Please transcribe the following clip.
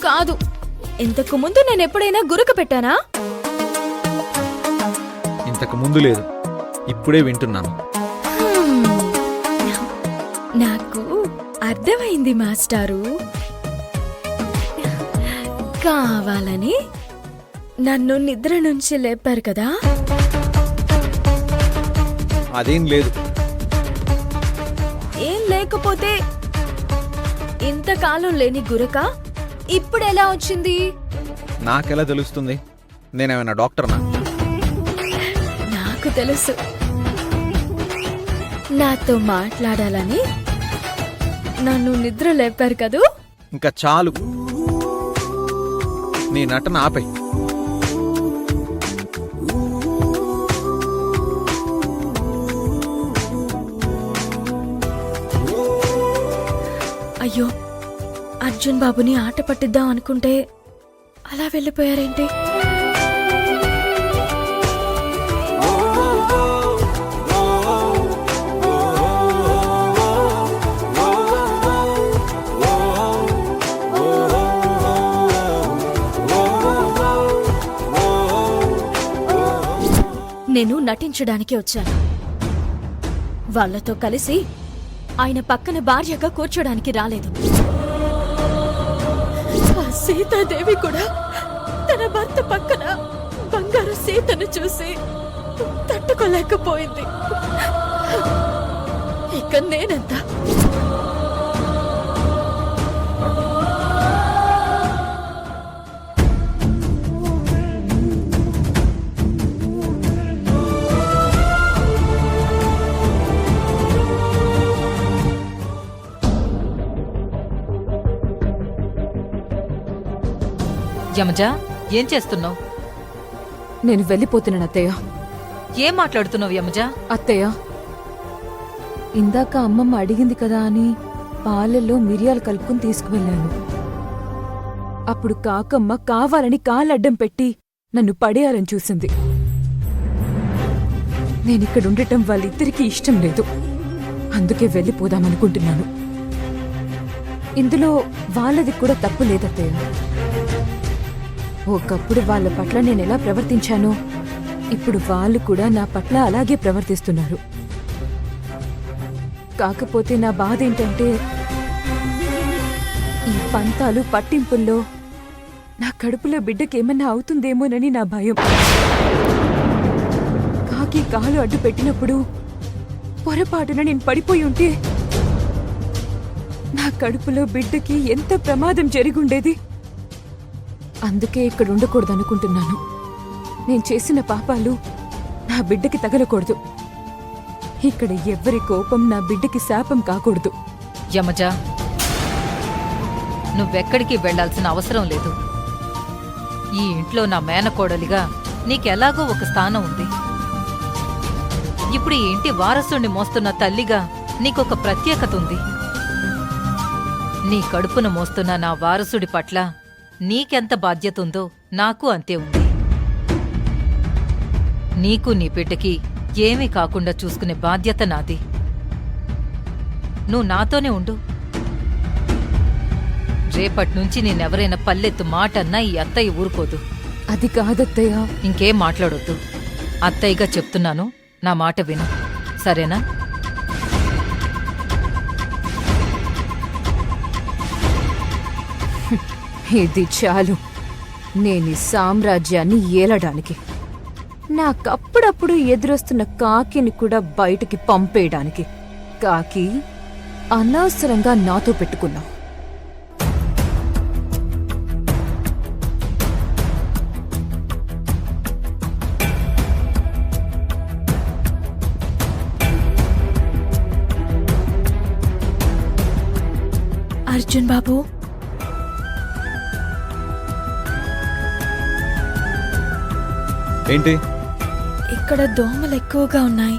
కాదు. ఇంతకు ముందు నేను ఎప్పుడైనా గురక పెట్టానా? ఇంతకు ముందు లేదు, ఇప్పుడే వింటున్నాను. నాకు అర్థమైంది మాస్టారు. కావాలని నన్ను నిద్ర నుంచి లేపారు కదా? అదేం లేదు. ఏం లేకపోతే ఇంతకాలం లేని గురక ఇప్పుడెలా వచ్చింది? నాకెలా తెలుస్తుంది? నేనేమైనా డాక్టర్నా? నాకు తెలుసు. నాతో మాట్లాడాలని నన్ను నిద్ర లేపారు కదూ? ఇంకా చాలు, నీ నటన ఆపై. అయ్యో, అర్జున్ బాబుని ఆట పట్టిద్దాం అనుకుంటే అలా వెళ్ళిపోయారేంటి? నేను నటించడానికి వచ్చాను. వాళ్లతో కలిసి ఆయన పక్కన భార్యగా కూర్చోడానికి రాలేదు. ఆ సీతాదేవి కూడా తన భర్త పక్కన బంగారు సీతను చూసి తట్టుకోలేకపోయింది. ఇక నేనంతా యమజ, ఏం చేస్తున్నావు? నేను వెళ్ళిపోతున్నాను అత్తయ్య. ఏం మాట్లాడుతున్నావు యమజ? అత్తయ్య, ఇందాక అమ్మమ్మ అడిగింది కదా అని పాలల్లో మిరియాలు కలుపుకుని తీసుకువెళ్ళాను. అప్పుడు కాకమ్మ కావాలని కాలడ్డం పెట్టి నన్ను పడేయాలని చూసింది. నేనిక్కడుండటం వాళ్ళిద్దరికీ ఇష్టం లేదు. అందుకే వెళ్ళిపోదామనుకుంటున్నాను. ఇందులో వాళ్ళది కూడా తప్పు లేదత్తయ్య. ఒకప్పుడు వాళ్ళ పట్ల నేనెలా ప్రవర్తించానో ఇప్పుడు వాళ్ళు కూడా నా పట్ల అలాగే ప్రవర్తిస్తున్నారు. కాకపోతే నా బాధ ఏంటంటే ఈ పంతాలు పట్టింపుల్లో నా కడుపులో బిడ్డకేమన్నా అవుతుందేమోనని నా భయం. కాకి కాలు అడ్డు పెట్టినప్పుడు పొరపాటున నేను పడిపోయి ఉంటే నా కడుపులో బిడ్డకి ఎంత ప్రమాదం జరిగుండేది. అందుకే ఇక్కడ ఉండకూడదనుకుంటున్నాను. నేను చేసిన పాపాలు నా బిడ్డకి తగలకూడదు. ఇక్కడ ఎవ్వరి కోపం నా బిడ్డకి శాపం కాకూడదు. యమజ, నువ్వెక్కడికి వెళ్లాల్సిన అవసరం లేదు. ఈ ఇంట్లో నా మేనకోడలిగా నీకెలాగో ఒక స్థానం ఉంది. ఇప్పుడు ఈ ఇంటి వారసుణ్ణి మోస్తున్న తల్లిగా నీకొక ప్రత్యేకత ఉంది. నీ కడుపున మోస్తున్న నా వారసుడి పట్ల నీకెంత బాధ్యత ఉందో నాకు అంతే ఉంది. నీకు నీ బిడ్డకి ఏమీ కాకుండా చూసుకునే బాధ్యత నాది. నువ్వు నాతోనే ఉండు. రేపట్నుంచి నేనెవరైనా పల్లెత్తు మాటన్నా ఈ అత్తయ్య ఊరుకోదు. అది కాదత్తయ్య. ఇంకేం మాట్లాడొద్దు. అత్తయ్యగా చెప్తున్నాను, నా మాట విను, సరేనా? ఇది చాలు నేనీ సామ్రాజ్యాన్ని ఏలడానికి. నాకప్పుడప్పుడు ఎదురొస్తున్న కాకిని కూడా బయటికి పంపేయడానికి. కాకి, అనవసరంగా నాతో పెట్టుకున్నావు. అర్జున్ బాబు, ఏంటి? ఇక్కడ దోమలు ఎక్కువగా ఉన్నాయి.